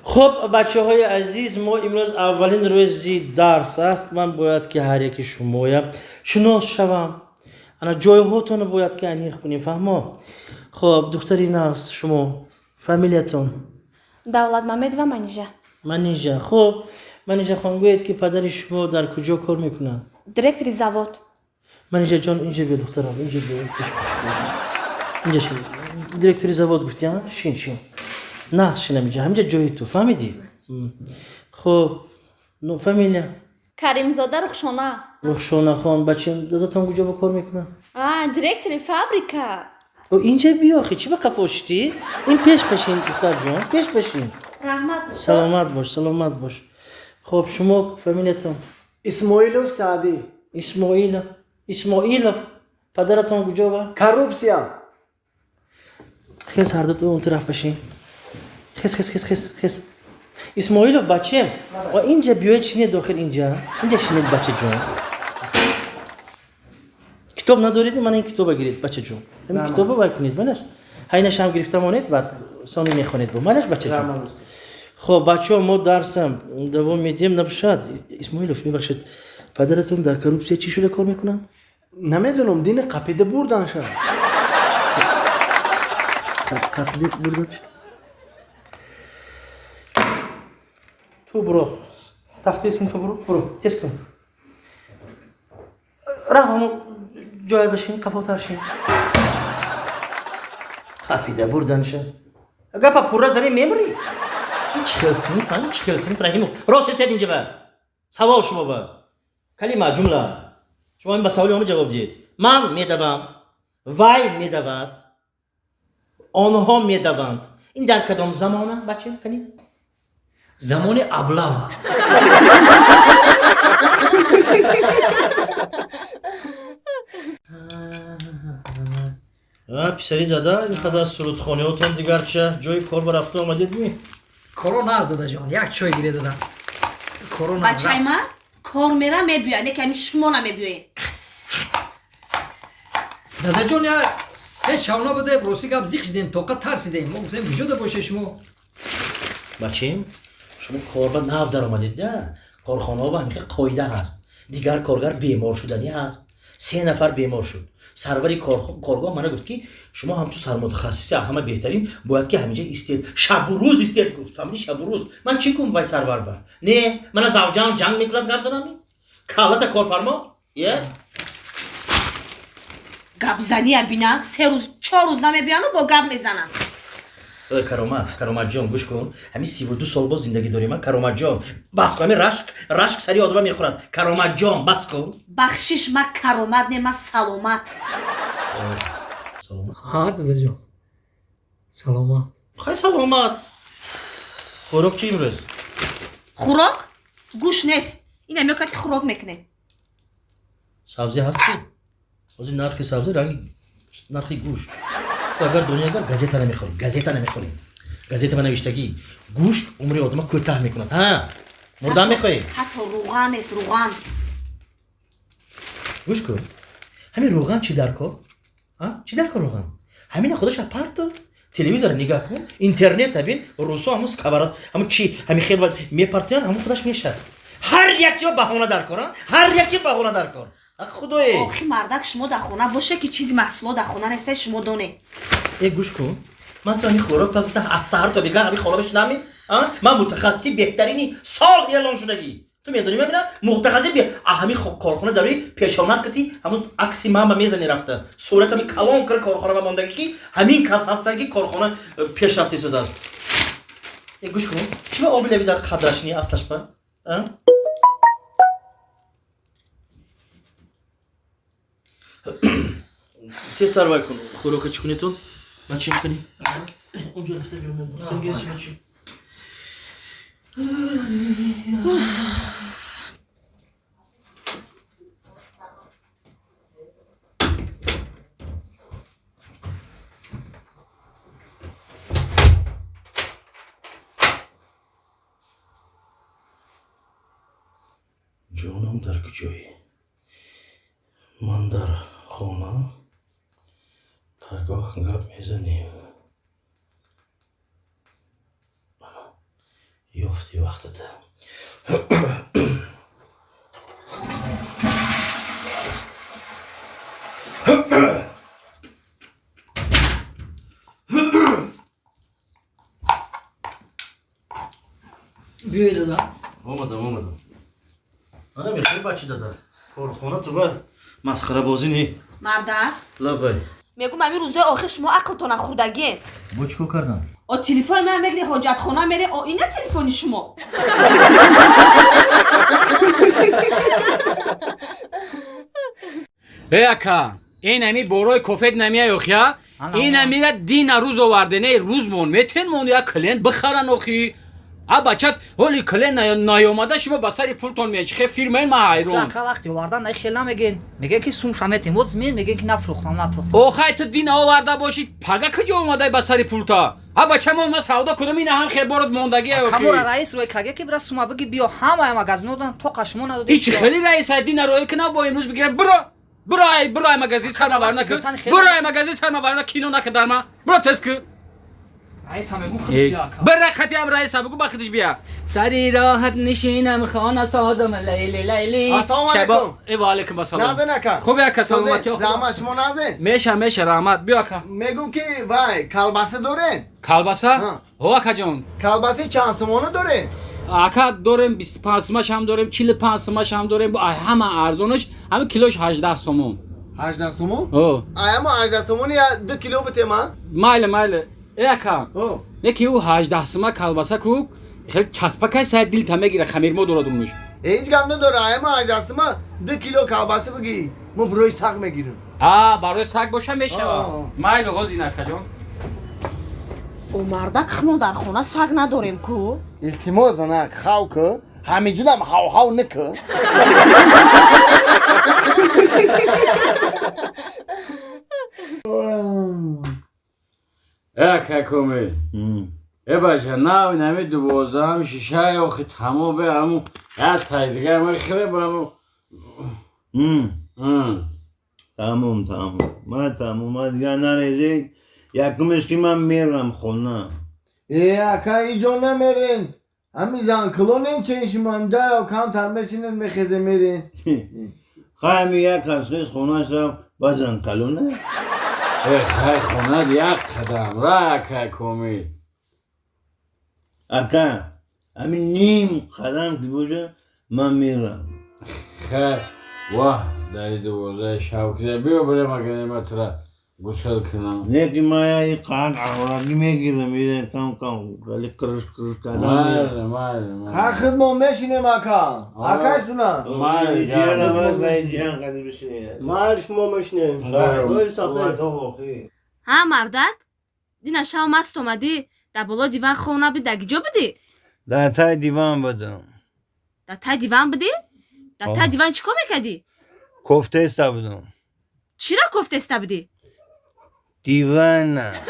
خب بچه های عزیز ما امروز اولین روزی درس است من باید که هر یکی شما شناس شوم انا جای هاتون باید که انیخ کنیم فهمو خب دختری ناز شما فامیلیتون Davlat Mamedova Manija. منیجا خب منیجا خانم گوید که پدر شما در کجا کار میکنن Direktor zavod. منیجا جان اینجا بیا دخترم اینجا بیا اینجا شین دیرکتوری زواد گفتی ها شین نه شینم اینجا همینجا جای تو فهمیدی خب نو فامیلیا Karimzoda Ruxshona. رخشانه خان بچه داداتون کجا با کار میکنن Direktor fabrika. او اینجا بیا آخه چی به قفاشتی این پیش بشین دختر جان پیش بشین Rahmat. سلامت باش خب شما فامیلیتون اسماعیلوف سعدی اسماعیلوف پدرتون کجا با کروپسیا خیز هر دو اون طرف بشین خیز اسماعیلوف بچه و اینجا بیاید شینه داخل اینجا شینید بچه جون کتاب ندارید من این کتاب بگیرید بچه جون همین کتاب رو بکنید منش هینش هم گرفتم آنید بعد سامی میخونید با منش بچه جون خب بچه ها ما درسم دوام میدیم نباشد اسماعیلوف میبخشید پدرتون در کروپسیا چی شده کار میکنن؟ نمیدونم دین قپیده بردن شد قبلی بردم تو برو تختی سینفه برو تیز کن راه همون جای بشین قفا ترشین قپیده بردنشه گپا پورا زنی میمری این چخل سینف رحیمو راست استید اینجا با سوال شما با کلمه جمله شما این با سوالی همه جواب دید من میدوم وای میدود آنها میدوند این در کدام زمانه بچه کنید زمان ابلو پسری دادا این خدا سرودخانه هاتون دیگر چه جای کار برفته آمدید می کارو نزده جان یک چای گیره دادم کارو نزده Bachai man kor mera mebiya ne kami shmo na mebiya. دادا جان یا سه شاونا بوده بروسی گپ زیخ شدیم توقع ترسیدیم ما گفتیم وجود باشه شما بچیم شما کار با نو در آمدید نه کارخانه ها با همیشه قایده هست دیگر کارگر بیمار شدنی هست 3 نفر بیمار شد سروری کارگاه منو گفت که شما همچون سرمتخصصی همه بهترین باید که همینجا استید شب و روز استید گفت فهمیدی شب و روز من چی کنم وای سرور بر نه من از زوجان جنگ میکنم گپ زنم کالت کارفرما یه Gab zani abinan 3 روز 4 روز na mebiyan u bo gab mezanan. کرامت جان گوش کن همین 32 سال با زندگی داریم من کرامت جان بس کن همین رشک سری آدم میخورد کرامت جان بس کن Bakhshish ma karomad ne ma salomat. ها دادا جان سلامت خیلی سلامت خوراک چی امروز Khurok gush nest. Ina mekati khurok mekne. سبزی هست که از نرخ سبزی رنگ نرخ گوشت تو اگر دنیا اگر گازیتا نمیخوری گازیتا من نوشتگی گوشت عمری آدم کوتاه میکند ها مردم میخوای Hatto rogan est rogan. گوش کن همین روغن چی در کار روغن همین خودش اپارت تلویزیون نگاه کن اینترنت ببین روسا همون سکوارات همون چی همین خیلی میپارتیان همون خودش میشد هر یک چی بهونه در کار خدای Oxi mardak shmo da khona boshe ki chiz mahsulot da khona neste shmo done. ای گوش کن من تو همین خوراک پس از سهر تا بگن همین خالا بشنمی من متخصصی بهترینی سال اعلان شدگی تو میدونی ببینم متخصصی همین کارخانه داری پیشامد کردی همون عکسی من میزنی رفته صورت همین کلان کر کارخانه و ماندگی کی همین کس هستن که کارخانه پیشرفته شده است ای گوش کن چی آبی لبی در قدرشنی اصلش با چه سروای کن خوراک چی کنی تو من چی میکنی اونجا رفته بیرون کنگیزی بچی جانم در کجایی من در خانه پگاه گپ میزنیم یافتی وقتت بیای دادا اومدم انا میخوای بچه دادا کارخانه تو با مسخره بازی نی مردک لبای میگم همین روزای آخر شما عقلتون خوردگی با چیکار کردم آ تلفن من میگی حاجت خونه میره آ اینا تلفن شما ای اکا این همی بروی کفت نمیای اوخیا این همی دین روز آورده نه روز مون متن مون یا کلند بخرن اوخی بچت ولی کلند نیومده شما بسری پولتون میچخه فیرمه ما حیرون که وقتی آوردن نه خیلی میگن که سوم شمت امروز میگن که نفروختم اوخای تو دین آورده باشید پگه کجا اومده بسری پولتا بچه ما سودا کدوم این هم خیر بارد موندگی اوخی کامورا رئیس روی کاگه که برا سوما بگی بیا همه مغازه دادن تو قشمون ندادی هیچ خیلی رئیس دین روی که نه با امروز بگیره برای مغازه سرما ورنا که برای مغازه سرما ورنا کینو نکدار ما برو تسک رئیس همه خودش بیا برای خطی هم رئیس بگو با خودش بیا سری راحت نشینم خانه سازم لیلی السلام علیکم. و علیکم السلام نازن اکا خوبه اکا سلامتی رحمت شما نازن میشه رحمت بیا اکا میگم که وای کلباسه دارین کلباسه ها. هو اکا جون کلباسه چند سمونه دارین اکا داریم 25 سمش هم داریم 45 سمش هم داریم همه ارزونش همه کیلوش 18 سومون 18 سمون او اما 18 سمون یا 2 کیلو بته ما مایل ای اکا او یکی او 18 سما کلباسه کو خیلی چسبکای سر دیل تا میگیره خمیر ما دور دونش هیچ گم نداره اما 18 سما 2 کیلو کلباسه بگی ما بروی ساق میگیریم برای سگ باشه میشه مایل هوزی نکا جون او مردک خمون در خونه سگ نداریم کو التماس انا خاوك همینجا هم هاو نکه اکا کومی ای باشه نه نمی 12 شیشه آخه تمام به همون تای دیگه من خیلی با همون تمام ما تمام دیگه نریزی یکمش که من میرم خونه اکا اینجا نمیرین همین زن کلو نمیچنشیم هم در و کم ترمشینن میخیزه میرین خواهی یک خسخیز خونه شم بازن کلونه ای خیلی خونه یک قدم را اکا کومی اکا همین نیم قدم که باشه من میرم خیلی واه داری 12 شوکیده بیا بریم اگه نمت را گوشل کنم نیکی ما یه قاق عوراقی میگیرم میره کم خیلی کرش کردم میرم خر خدمون میشینیم اکا اکا سونا مایل جیرم از باید جیان قدر بشینه مارش ما میشینیم باید صفحه ها مردک دینا شام مست اومدی در بالا دیوان خونه بودی در کجا بودی در تای دیوان بدم در تای دیوان بودی در تای دیوان چیکار میکردی کفته سبودم چی را گفته استا بودی دیوان نه